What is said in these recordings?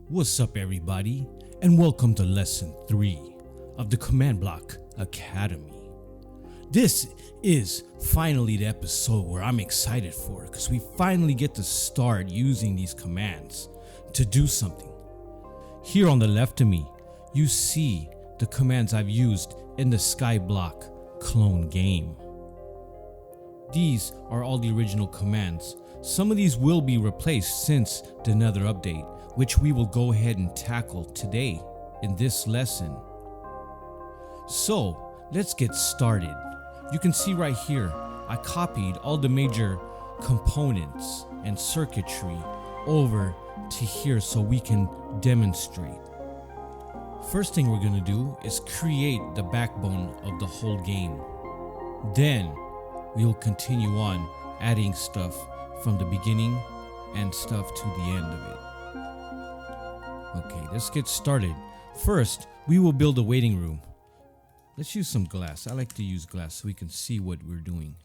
What's up, everybody, and welcome to Lesson 3 of the Command Block Academy. This is finally the episode where I'm excited for, because we finally get to start using these commands to do something. Here on the left of me, you see the commands I've used in the Skyblock clone game. These are all the original commands. Some of these will be replaced since the Nether update, which we will go ahead and tackle today in this lesson. So let's get started. You can see right here, I copied all the major components and circuitry over to here so we can demonstrate. First thing we're going to do is create the backbone of the whole game. Then we'll continue on adding stuff from the beginning and stuff to the end of it. Okay, let's get started. First, we will build a waiting room. Let's use some glass. I like to use glass so we can see what we're doing.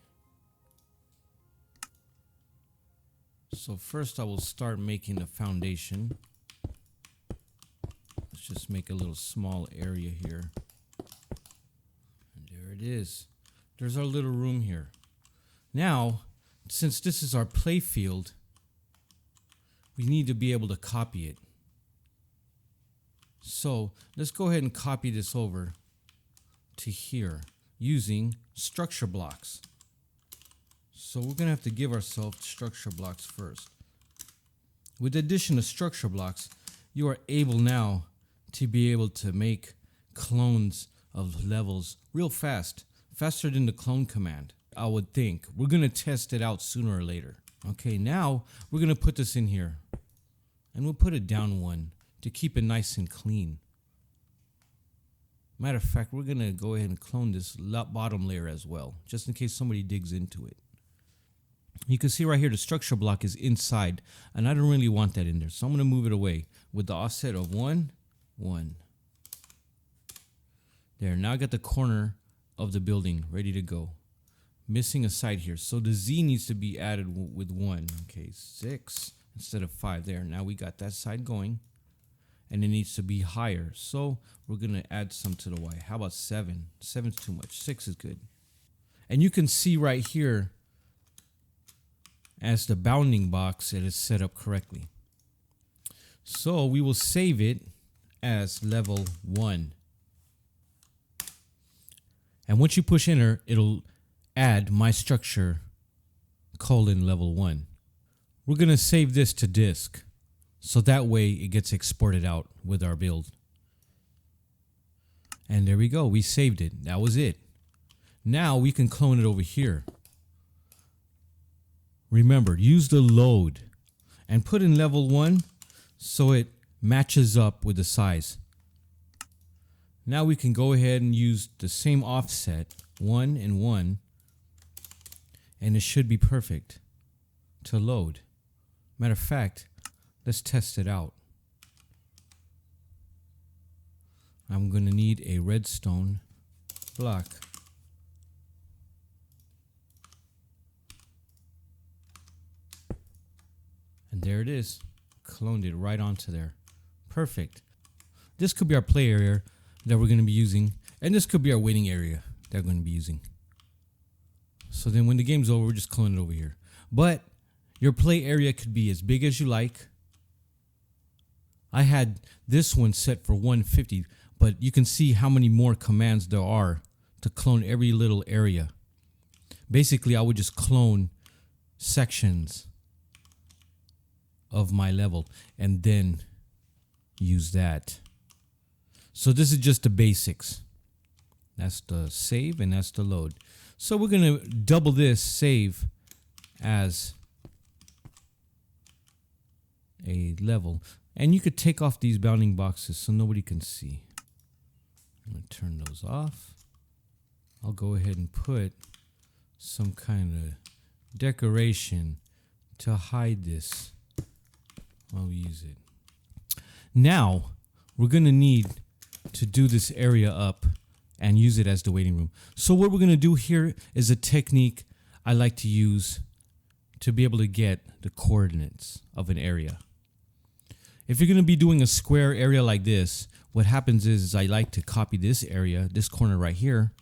So first I will start making the foundation. Let's just make a little small area here. And there it is. There's our little room here. Now, since this is our play field, we need to be able to copy it. So let's go ahead and copy this over to here using structure blocks. So we're gonna have to give ourselves structure blocks first. With the addition of structure blocks, you are able now to be able to make clones of levels real fast, faster than the clone command, I would think. We're gonna test it out sooner or later. Okay, now we're gonna put this in here and we'll put it down one to keep it nice and clean. Matter of fact, we're gonna go ahead and clone this bottom layer as well, just in case somebody digs into it. You can see right here the structure block is inside, and I don't really want that in there, so I'm gonna move it away with the offset of 1, 1. There, now I got the corner of the building ready to go. Missing a side here, so the Z needs to be added with 1. Okay, 6 instead of 5 there. Now we got that side going. And it needs to be higher, so we're gonna add some to the Y. How about 7? 7's too much, 6 is good. And you can see right here, as the bounding box, it is set up correctly. So we will save it as level 1. And once you push enter, it'll add my structure level 1. We're gonna save this to disk, so that way it gets exported out with our build. And there we go, we saved it. That was it. Now we can clone it over here. Remember, use the load and put in level 1 so it matches up with the size. Now we can go ahead and use the same offset, 1 and 1, and it should be perfect to load. Matter of fact, let's test it out. I'm going to need a redstone block. And there it is. Cloned it right onto there. Perfect. This could be our play area that we're going to be using. And this could be our waiting area that we're going to be using. So then when the game's over, we're just cloning it over here. But your play area could be as big as you like. I had this one set for 150, but you can see how many more commands there are to clone every little area. Basically, I would just clone sections of my level and then use that. So this is just the basics. That's the save and that's the load. So we're going to double this save as a level. And you could take off these bounding boxes so nobody can see. I'm going to turn those off. I'll go ahead and put some kind of decoration to hide this while we use it. Now, we're going to need to do this area up and use it as the waiting room. So what we're going to do here is a technique I like to use to be able to get the coordinates of an area. If you're going to be doing a square area like this, what happens is I like to copy this area, this corner right here,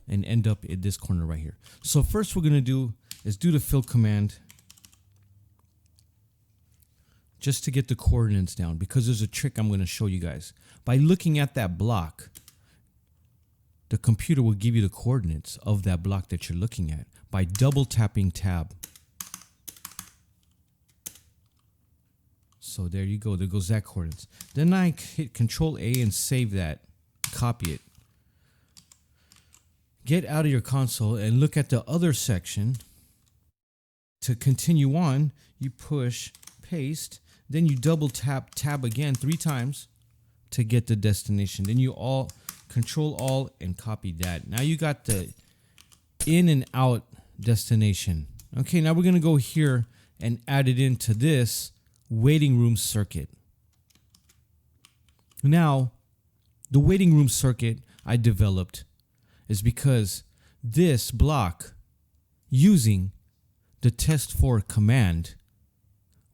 and end up in this corner right here. So first we're going to do is do the fill command just to get the coordinates down, because there's a trick I'm going to show you guys. By looking at that block, the computer will give you the coordinates of that block that you're looking at by double tapping tab. So there you go, there goes that coordinates. Then I hit Control A and save that, copy it. Get out of your console and look at the other section. To continue on, you push paste, then you double tap tab again 3 times to get the destination. Then you Control Alt and copy that. Now you got the in and out destination. Okay, now we're gonna go here and add it into this waiting room circuit. Now, the waiting room circuit I developed is because this block, using the test for command,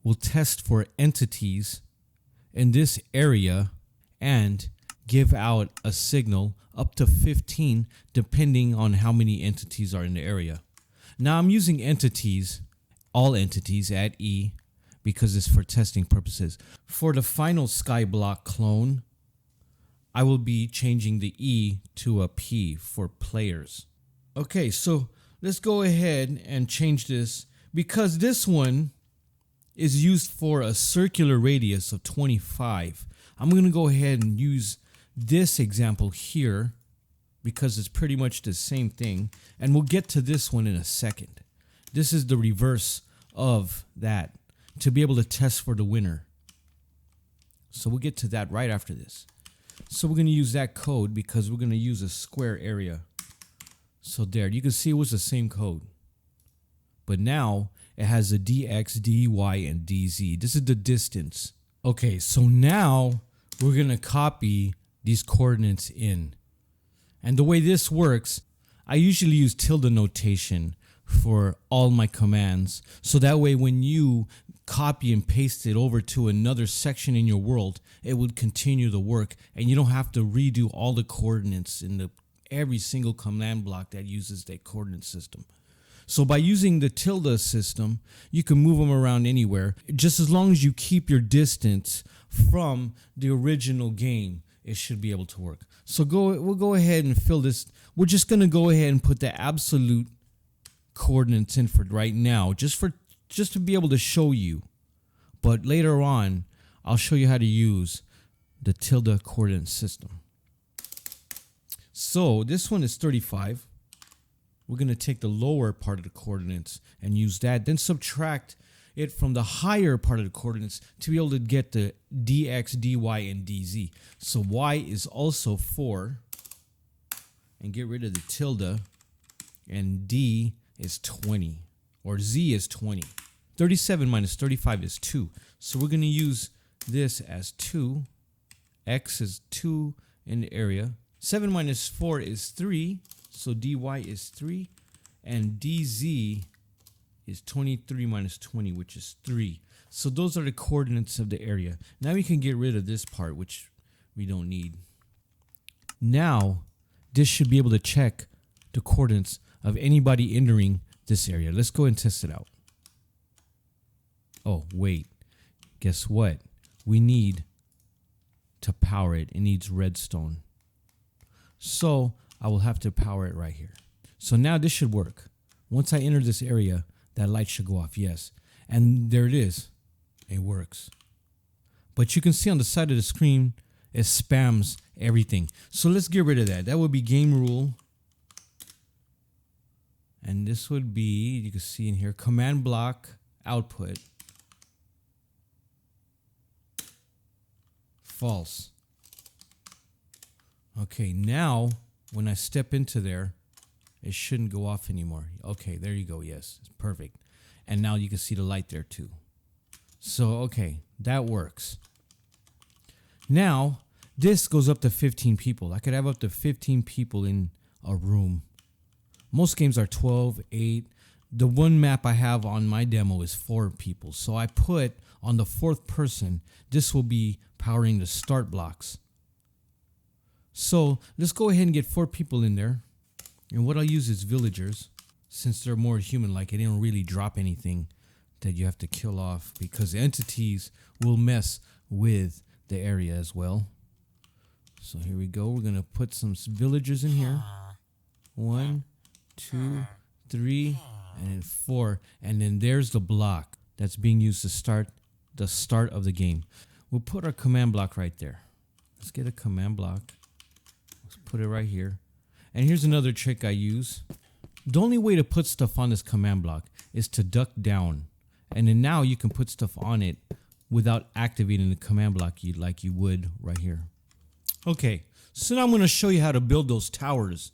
will test for entities in this area and give out a signal up to 15 depending on how many entities are in the area. Now I'm using entities, all entities at E, because it's for testing purposes. For the final Skyblock clone, I will be changing the E to a P for players. Okay, so let's go ahead and change this, because this one is used for a circular radius of 25. I'm going to go ahead and use this example here because it's pretty much the same thing, and we'll get to this one in a second. This is the reverse of that, to be able to test for the winner. So we'll get to that right after this. So we're going to use that code because we're going to use a square area. So there, you can see it was the same code, but now it has a dx, dy, and dz. This is the distance. Okay, so now we're going to copy these coordinates in. And the way this works, I usually use tilde notation for all my commands. So that way when you copy and paste it over to another section in your world, it would continue the work and you don't have to redo all the coordinates in every single command block that uses that coordinate system. So by using the tilde system, you can move them around anywhere, just as long as you keep your distance from the original game. It should be able to work. So we'll go ahead and fill this. We're just going to go ahead and put the absolute coordinates in for right now, just to be able to show you. But later on, I'll show you how to use the tilde coordinate system. So this one is 35. We're going to take the lower part of the coordinates and use that, then subtract it from the higher part of the coordinates to be able to get the dx, dy, and dz. So y is also 4, and get rid of the tilde, and d is 20, or z is 20. 37 minus 35 is 2. So we're going to use this as 2. X is 2 in the area. 7 minus 4 is 3. So dy is 3. And dz is 23 minus 20, which is 3. So those are the coordinates of the area. Now we can get rid of this part, which we don't need. Now, this should be able to check the coordinates of anybody entering this area. Let's go and test it out. Oh, wait. Guess what? We need to power it. It needs redstone. So I will have to power it right here. So now this should work. Once I enter this area, that light should go off, yes. And there it is. It works. But you can see on the side of the screen, it spams everything. So let's get rid of that. That would be game rule. And this would be, you can see in here, command block output. False. Okay, now when I step into there, it shouldn't go off anymore. Okay, there you go. Yes, it's perfect. And now you can see the light there too. So, okay, that works. Now, this goes up to 15 people. I could have up to 15 people in a room. Most games are 12, 8. The one map I have on my demo is 4 people. So I put on the fourth person, this will be powering the start blocks. So let's go ahead and get 4 people in there. And what I'll use is villagers, since they're more human-like. They don't really drop anything that you have to kill off, because entities will mess with the area as well. So here we go. We're gonna put some villagers in here. 1, 2, 3, and then 4. And then there's the block that's being used to start the start of the game. We'll put our command block right there. Let's get a command block. Let's put it right here. And here's another trick I use. The only way to put stuff on this command block is to duck down. And then now you can put stuff on it without activating the command block like you would right here. Okay, so now I'm going to show you how to build those towers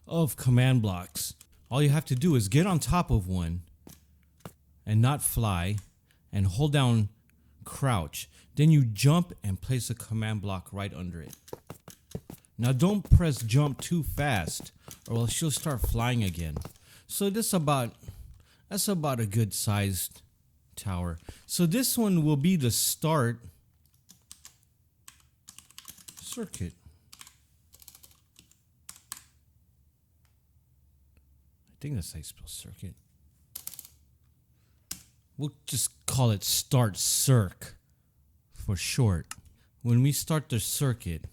of command blocks. All you have to do is get on top of one and not fly, and hold down crouch. Then you jump and place a command block right under it. Now don't press jump too fast, or else she'll start flying again. So that's about a good sized tower. So this one will be the start circuit. I think that's how you spell circuit. We'll just call it start circ for short. When we start the circuit,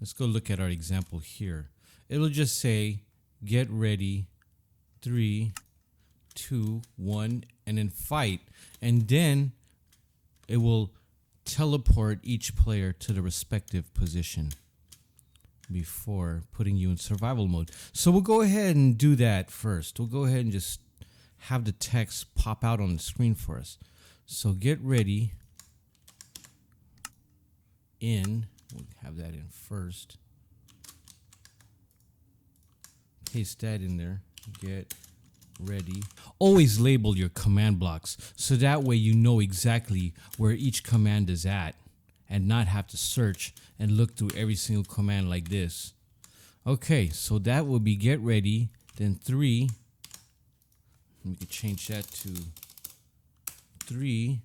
let's go look at our example here. It'll just say get ready, 3, 2, 1, and then fight. And then it will teleport each player to the respective position before putting you in survival mode. So we'll go ahead and do that first. We'll go ahead and just have the text pop out on the screen for us. So get ready in, we'll have that in first. Paste that in there. Get ready. Always label your command blocks so that way you know exactly where each command is at and not have to search and look through every single command like this. Okay, so that will be get ready, then 3. We could change that to 3,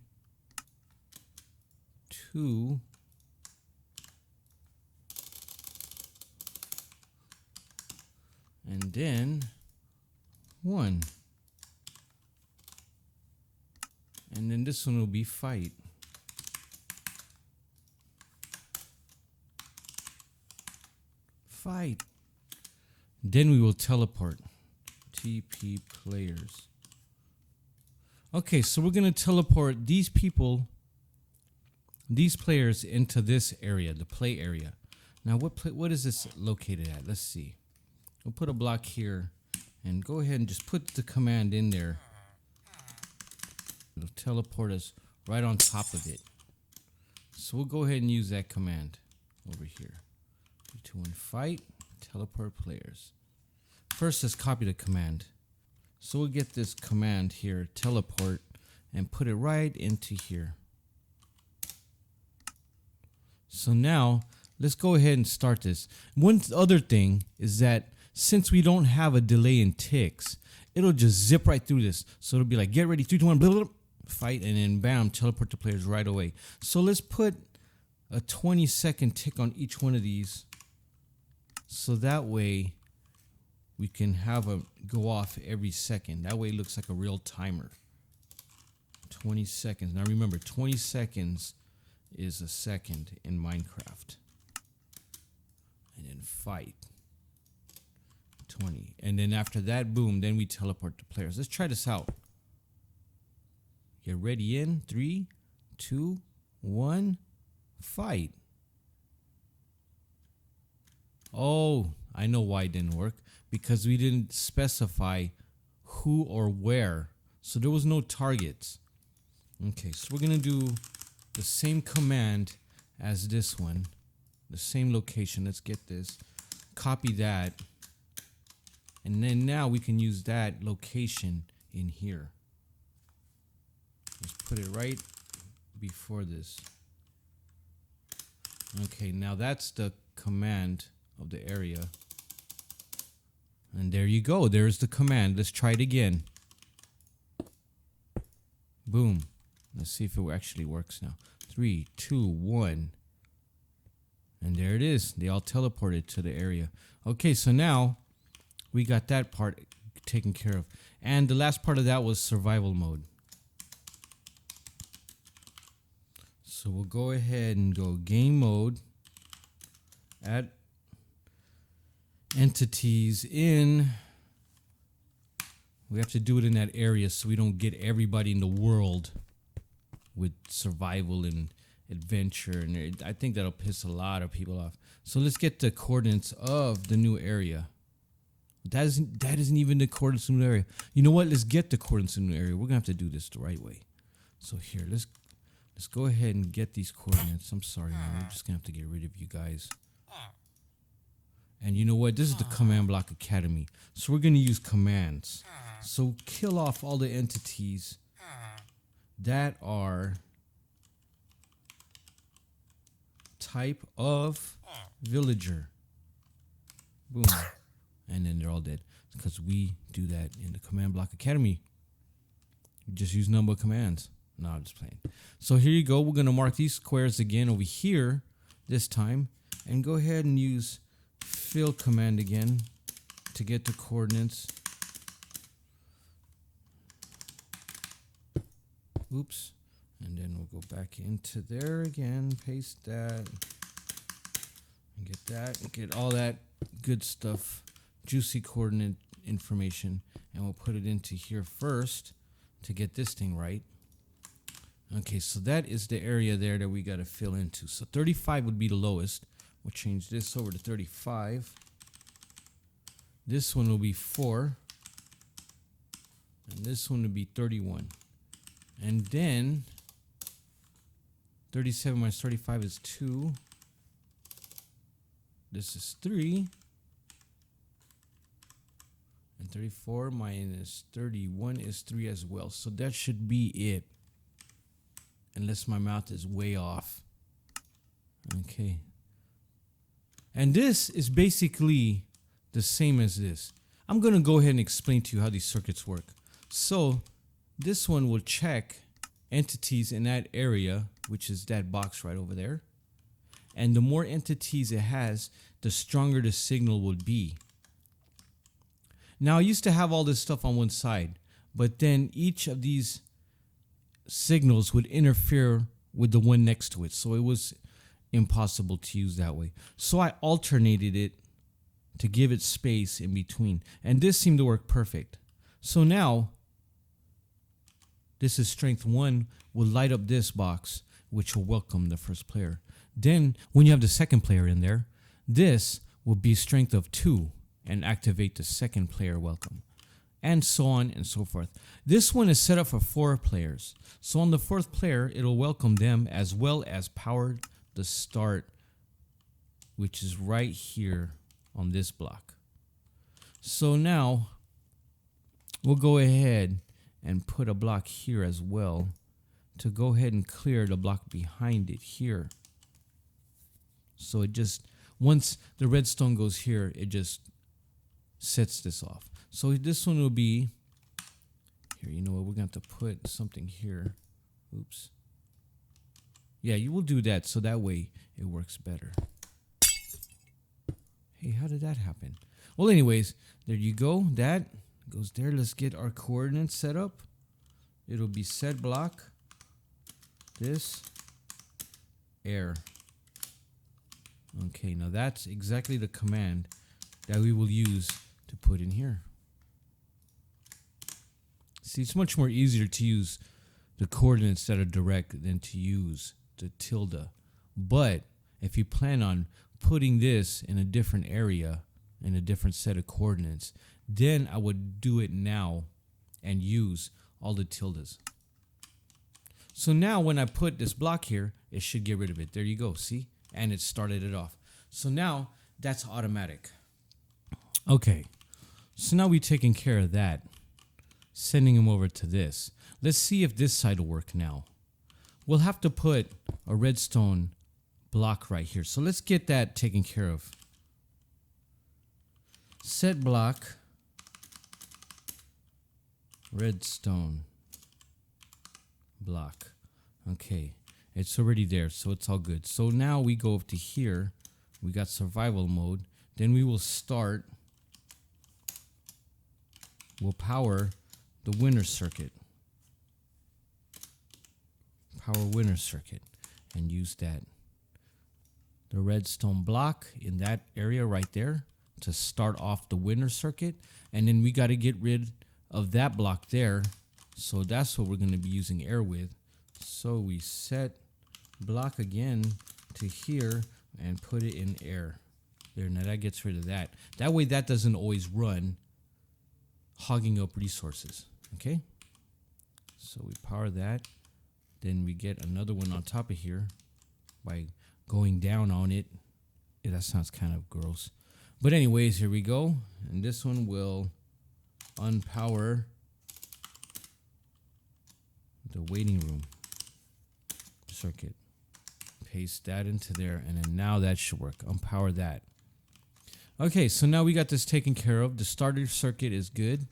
2, and then 1. And then this one will be fight. Fight. Then we will teleport. TP players. Okay, so we're going to teleport these people, these players into this area, the play area. Now what is this located at? Let's see. We'll put a block here and go ahead and just put the command in there. It'll teleport us right on top of it. So we'll go ahead and use that command over here. 3, 2, 1, fight, teleport players. First, let's copy the command. So we'll get this command here, teleport, and put it right into here. So now, let's go ahead and start this. One other thing is that since we don't have a delay in ticks, it'll just zip right through this. So it'll be like, get ready, 3, 2, 1, blah, blah, blah, fight, and then bam, teleport the players right away. So let's put a 20-second tick on each one of these. So that way, we can have a go off every second. That way it looks like a real timer. 20 seconds. Now remember, 20 seconds is a second in Minecraft. And then fight. 20. And then after that, boom, then we teleport the players. Let's try this out. Get ready in 3, 2, 1, fight. Oh, I know why it didn't work. Because we didn't specify who or where. So there was no targets. Okay, so we're going to do the same command as this one. The same location. Let's get this. Copy that. And then now we can use that location in here. Let's put it right before this. Okay, now that's the command of the area. And there you go. There's the command. Let's try it again. Boom. Let's see if it actually works now. 3, 2, 1. And there it is. They all teleported to the area. Okay, so now we got that part taken care of. And the last part of that was survival mode. So we'll go ahead and go game mode. Add entities in. We have to do it in that area so we don't get everybody in the world with survival and adventure. And I think that'll piss a lot of people off. So let's get the coordinates of the new area. That isn't even the coordinates of the new area. You know what? Let's get the coordinates of the new area. We're going to have to do this the right way. So here, let's go ahead and get these coordinates. I'm sorry, man. We're just going to have to get rid of you guys. And you know what? This is the Command Block Academy. So we're going to use commands. So kill off all the entities that are type of villager. Boom. And then they're all dead. Because we do that in the Command Block Academy. We just use number of commands. No, I'm just playing. So here you go. We're going to mark these squares again over here this time. And go ahead and use fill command again to get the coordinates. Oops. And then we'll go back into there again, paste that, and get that, and get all that good stuff, juicy coordinate information, and we'll put it into here first to get this thing right. Okay, so that is the area there that we got to fill into. So 35 would be the lowest. We'll change this over to 35. This one will be 4. And this one will be 31. And then 37 minus 35 is 2. This is 3. And 34 minus 31 is 3 as well. So that should be it. Unless my mouth is way off. Okay. And this is basically the same as this. I'm going to go ahead and explain to you how these circuits work. So this one will check entities in that area, which is that box right over there. And the more entities it has, the stronger the signal would be. Now, I used to have all this stuff on one side, but then each of these signals would interfere with the one next to it. So it was impossible to use that way. So I alternated it to give it space in between. And this seemed to work perfect. So now, this is strength 1 will light up this box, which will welcome the first player. Then, when you have the second player in there, this will be strength of 2 and activate the second player welcome. And so on and so forth. This one is set up for 4 players. So on the 4th player, it'll welcome them as well as power the start, which is right here on this block. So now we'll go ahead and put a block here as well to go ahead and clear the block behind it here. So it just, once the redstone goes here, it just sets this off. So this one will be here. You know what? We're going to have to put something here. Oops. Yeah, you will do that so that way it works better. Hey, how did that happen? Well, anyways, there you go. That goes there. Let's get our coordinates set up. It'll be set block, this, air. Okay, now that's exactly the command that we will use to put in here. See, it's much more easier to use the coordinates that are direct than to use the tilde. But if you plan on putting this in a different area, in a different set of coordinates, then I would do it now and use all the tildes. So now when I put this block here, it should get rid of it. There you go, see? And it started it off. So now that's automatic. Okay, so now we've taken care of that. Sending them over to this. Let's see if this side will work now. We'll have to put a redstone block right here. So let's get that taken care of. Set block, redstone block. Okay, it's already there, so it's all good. So now we go up to here. We got survival mode. Then we will start. We'll power the winner circuit. Power winner circuit. And use that. The redstone block in that area right there to start off the winner circuit. And then we got to get rid of that block there. So that's what we're going to be using air with. So we set block again to here and put it in air. There, now that gets rid of that. That way that doesn't always run, hogging up resources. Okay? So we power that. Then we get another one on top of here by going down on it. Yeah, that sounds kind of gross. But anyways, here we go. And this one will unpower the waiting room circuit. Paste that into there, and then now that should work. Unpower that. Okay, so now we got this taken care of. The starter circuit is good.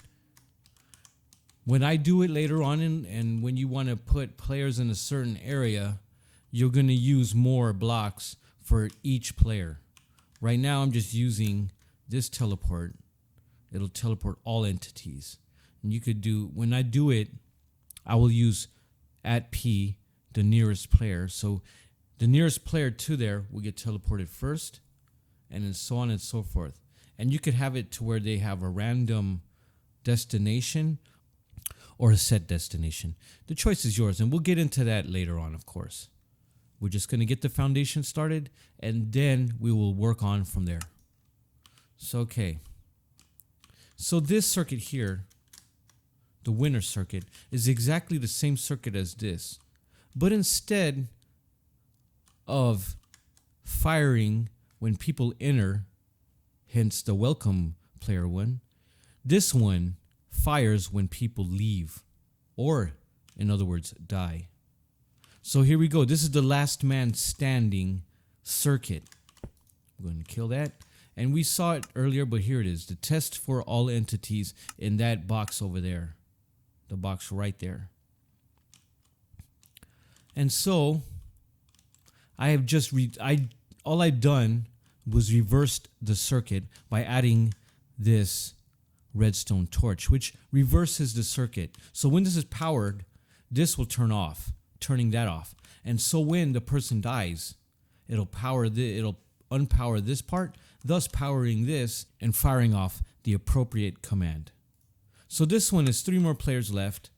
When I do it later on, and when you want to put players in a certain area, you're going to use more blocks for each player. Right now, I'm just using this teleport. It'll teleport all entities. And you could do, when I do it, I will use at P, the nearest player. So the nearest player to there will get teleported first, and then so on and so forth. And you could have it to where they have a random destination or a set destination. The choice is yours, and we'll get into that later on, of course. We're just going to get the foundation started, and then we will work on from there. So, okay. So this circuit here, the winner circuit, is exactly the same circuit as this. But instead of firing when people enter, hence the welcome player one, this one fires when people leave, or in other words, die. So here we go. This is the last man standing circuit. I'm going to kill that. And we saw it earlier, but here it is. The test for all entities in that box over there. The box right there. And so I have just all I've done was reversed the circuit by adding this redstone torch, which reverses the circuit. So when this is powered, this will turn off, turning that off. And so when the person dies, it'll unpower this part, thus powering this and firing off the appropriate command. So this one is 3 more players left.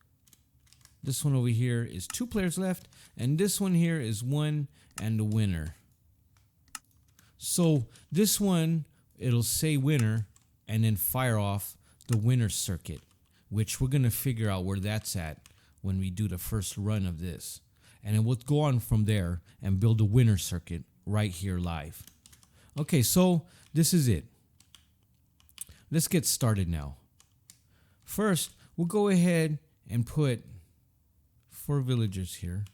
This one over here is 2 players left, and this one here is 1 and the winner. So this one, it'll say winner and then fire off the winner circuit, which we're going to figure out where that's at when we do the first run of this. And then we'll go on from there and build a winner circuit right here live. Okay, so this is it. Let's get started now. First, we'll go ahead and put 4 villagers here.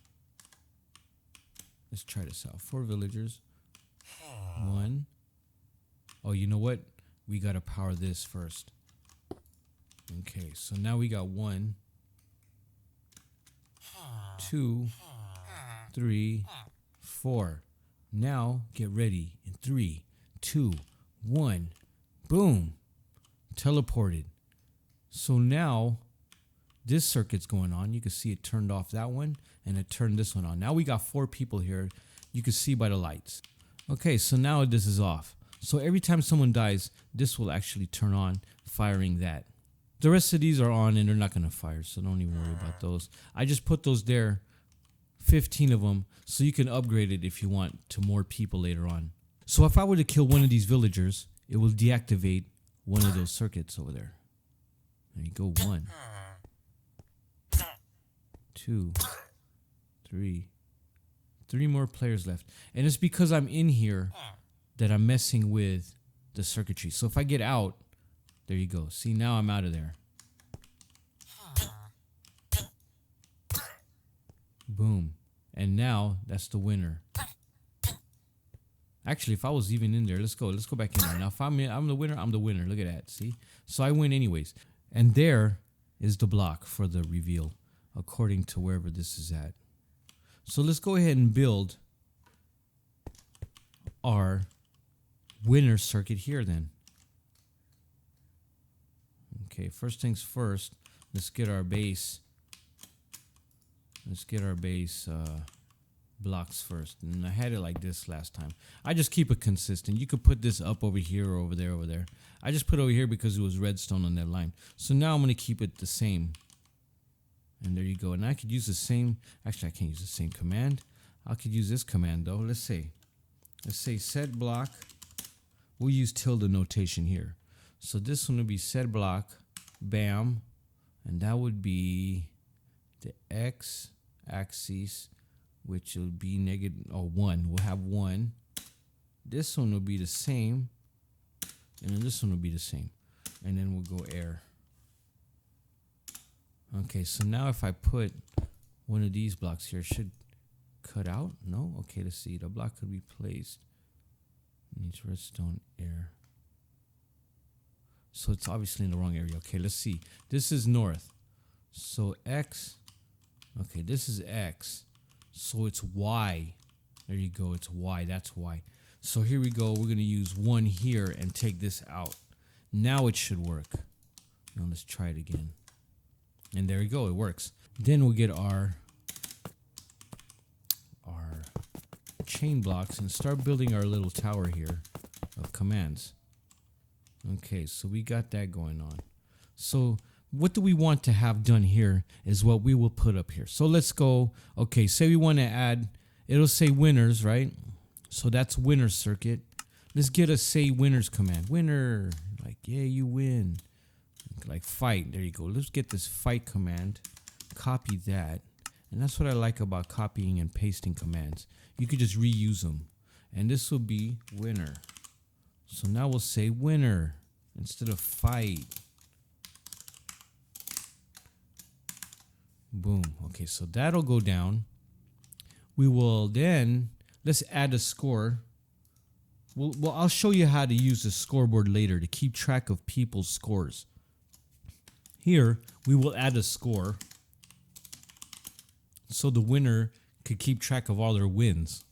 Let's try this out. 4 villagers. 1. Oh, you know what? We got to power this first. Okay, so now we got 1, 2, 3, 4. Now get ready in 3, 2, 1. Boom. Teleported. So now this circuit's going on. You can see it turned off that one and it turned this one on. Now we got 4 people here. You can see by the lights. Okay, so now this is off. So every time someone dies, this will actually turn on, firing that. The rest of these are on and they're not going to fire, so don't even worry about those. I just put those there, 15 of them, so you can upgrade it if you want to more people later on. So if I were to kill one of these villagers, it will deactivate one of those circuits over there. There you go, 1, 2, 3. 3 more players left. And it's because I'm in here that I'm messing with the circuitry. So if I get out, there you go. See, now I'm out of there. Boom. And now that's the winner. Actually, if I was even in there, let's go back in there. Now if I'm the winner, I'm the winner. Look at that. See? So I win anyways. And there is the block for the reveal, according to wherever this is at. So let's go ahead and build our winner circuit here then. Okay, first things first, let's get our base. Let's get our base blocks first. And I had it like this last time. I just keep it consistent. You could put this up over here or over there, over there. I just put it over here because it was redstone on that line. So now I'm going to keep it the same. And there you go. And I could use the same, actually I can't use the same command. I could use this command though. Let's say set block. We'll use tilde notation here. So this one would be set block, bam. And that would be the X axis, which will be negative or 1. We'll have 1. This one will be the same. And then this one will be the same. And then we'll go air. Okay, so now if I put one of these blocks here, it should cut out. No? Okay, let's see. The block could be placed. Needs redstone air. So it's obviously in the wrong area. Okay, let's see. This is north. So X. Okay, this is X. So it's Y. There you go. It's Y. That's Y. So here we go. We're going to use 1 here and take this out. Now it should work. Now let's try it again. And there we go. It works. Then we'll get our chain blocks and start building our little tower here of commands. Okay, so we got that going on. So what do we want to have done here is what we will put up here. So let's go. Okay, say we want to add, it'll say winners, right? So that's winner circuit. Let's get a say winners command. Winner, like, yeah, you win. Like fight, there you go. Let's get this fight command, copy that. And that's what I like about copying and pasting commands. You could just reuse them. And this will be winner. So now we'll say winner instead of fight. Boom. Okay, so that'll go down. We will then, let's add a score. Well, I'll show you how to use the scoreboard later to keep track of people's scores. Here, we will add a score so the winner could keep track of all their wins.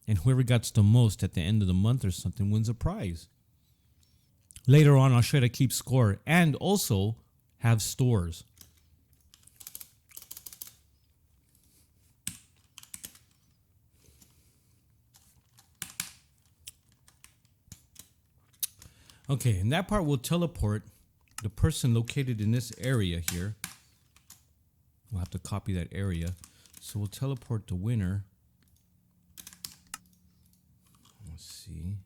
And whoever gets the most at the end of the month or something wins a prize. Later on, I'll show you how to keep score and also have stores. Okay, and that part will teleport the person located in this area here. We'll have to copy that area. So we'll teleport the winner. Let's see.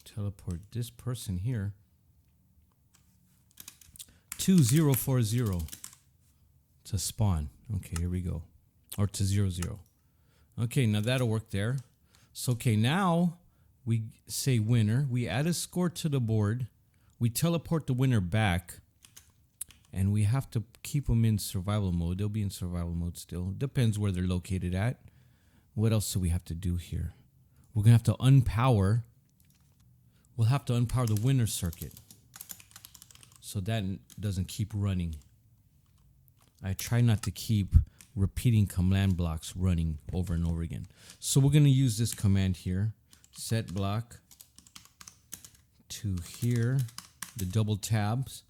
Teleport this person here. 2040 to spawn. Okay, here we go. Or to 00. Okay, now that'll work there. So, okay, now we say winner. We add a score to the board. We teleport the winner back. And we have to keep them in survival mode. They'll be in survival mode still. Depends where they're located at. What else do we have to do here? We're going to have to unpower. We'll have to unpower the winner circuit. So that doesn't keep running. I try not to keep repeating command blocks running over and over again. So we're going to use this command here. Set block to here. The double tabs.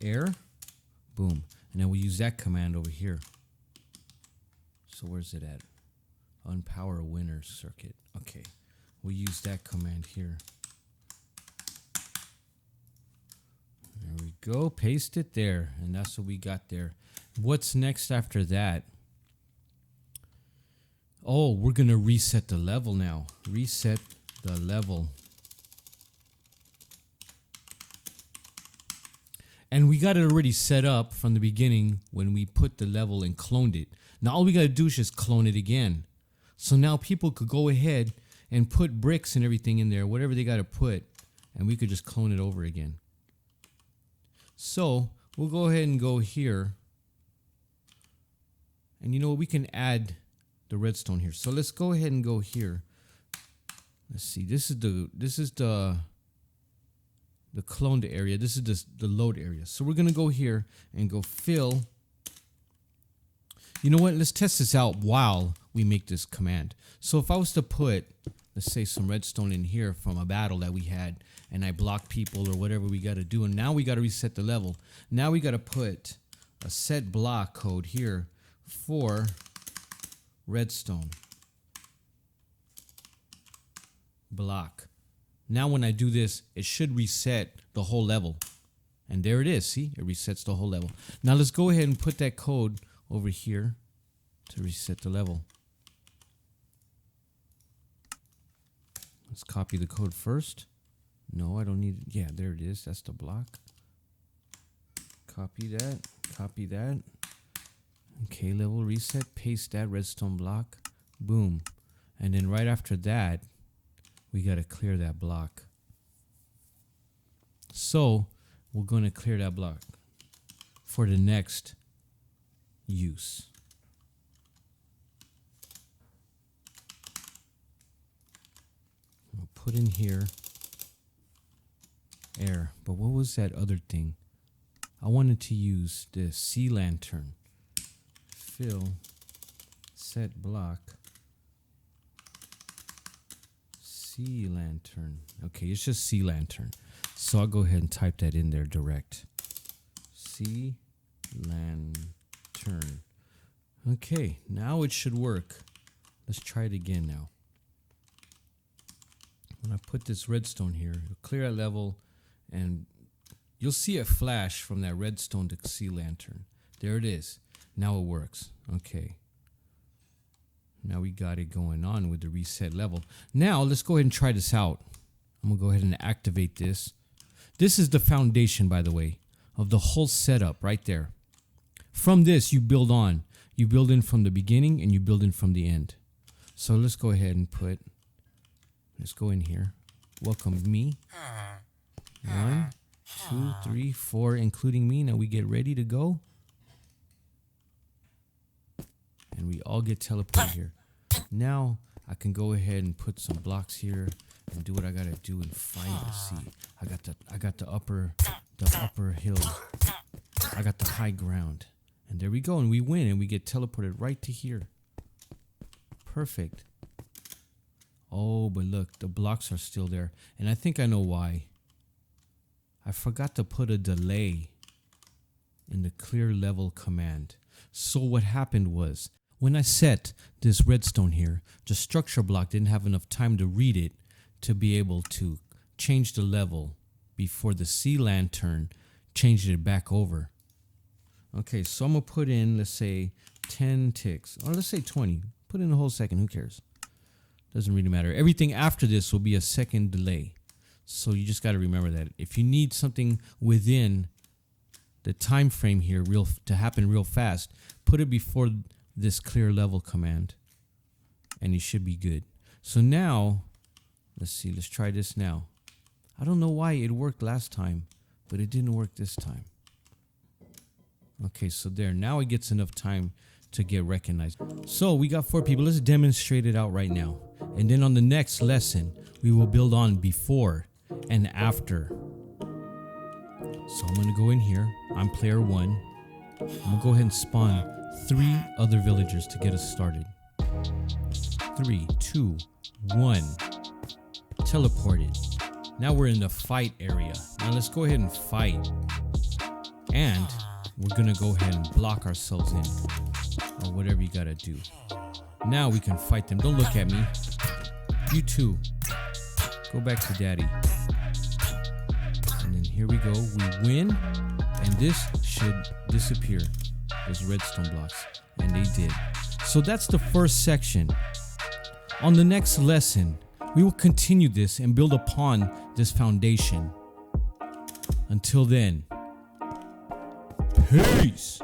Air. Boom. And then we use that command over here. So where's it at? Unpower winner circuit. Okay. We'll use that command here. There we go. Paste it there. And that's what we got there. What's next after that? Oh, we're going to reset the level now. Reset the level. And we got it already set up from the beginning when we put the level and cloned it. Now all we got to do is just clone it again. So now people could go ahead and put bricks and everything in there, whatever they got to put, and we could just clone it over again. So we'll go ahead and go here. And you know what? We can add the redstone here. So let's go ahead and go here. Let's see. This is the cloned area. This is the load area. So we're going to go here and go fill You know what? Let's test this out while we make this command. So if I was to put, let's say, some redstone in here from a battle that we had, and I block people or whatever we got to do, and now we got to reset the level. Now we got to put a set block code here for redstone block. Now when I do this, it should reset the whole level. And there it is. See, it resets the whole level. Now let's go ahead and put that code over here to reset the level. Let's copy the code first. No, I don't need, yeah, there it is. That's the block. Copy that, copy that. Okay, level reset, paste that redstone block. Boom. And then right after that, we got to clear that block. So we're going to clear that block for the next use. We'll put in here air, but what was that other thing? I wanted to use the sea lantern. Fill set block sea lantern. Okay, it's just sea lantern. So I'll go ahead and type that in there direct. Sea lantern. Okay, now it should work. Let's try it again now. When I put this redstone here, it'll clear a level, and you'll see a flash from that redstone to sea lantern. There it is. Now it works. Okay. Now we got it going on with the reset level. Now let's go ahead and try this out. I'm going to go ahead and activate this. This is the foundation, by the way, of the whole setup right there. From this, you build on. You build in from the beginning and you build in from the end. So let's go ahead and put, let's go in here. Welcome me. 1, 2, 3, 4, including me. Now we get ready to go. And we all get teleported here. Now I can go ahead and put some blocks here and do what I gotta do and fight. Let's see. I got the upper hill. I got the high ground. And there we go, and we win, and we get teleported right to here. Perfect. Oh, but look, the blocks are still there. And I think I know why. I forgot to put a delay in the clear level command. So what happened was, when I set this redstone here, the structure block didn't have enough time to read it to be able to change the level before the sea lantern changed it back over. Okay, so I'm going to put in, let's say, 10 ticks. Or let's say 20. Put in a whole second. Who cares? Doesn't really matter. Everything after this will be a second delay. So you just got to remember that. If you need something within the time frame here to happen real fast, put it before this clear level command. And you should be good. So now, let's see. Let's try this now. I don't know why it worked last time, but it didn't work this time. Okay, so there. Now it gets enough time to get recognized. So we got 4 people. Let's demonstrate it out right now. And then on the next lesson, we will build on before and after. So I'm going to go in here. I'm player 1. I'm going to go ahead and spawn 3 other villagers to get us started. 3, 2, 1. Teleported. Now we're in the fight area. Now let's go ahead and fight. And we're going to go ahead and block ourselves in. Or whatever you got to do. Now we can fight them. Don't look at me. You too. Go back to daddy. And then here we go. We win. And this should disappear. Those redstone blocks. And they did. So that's the first section. On the next lesson, we will continue this and build upon this foundation. Until then, peace.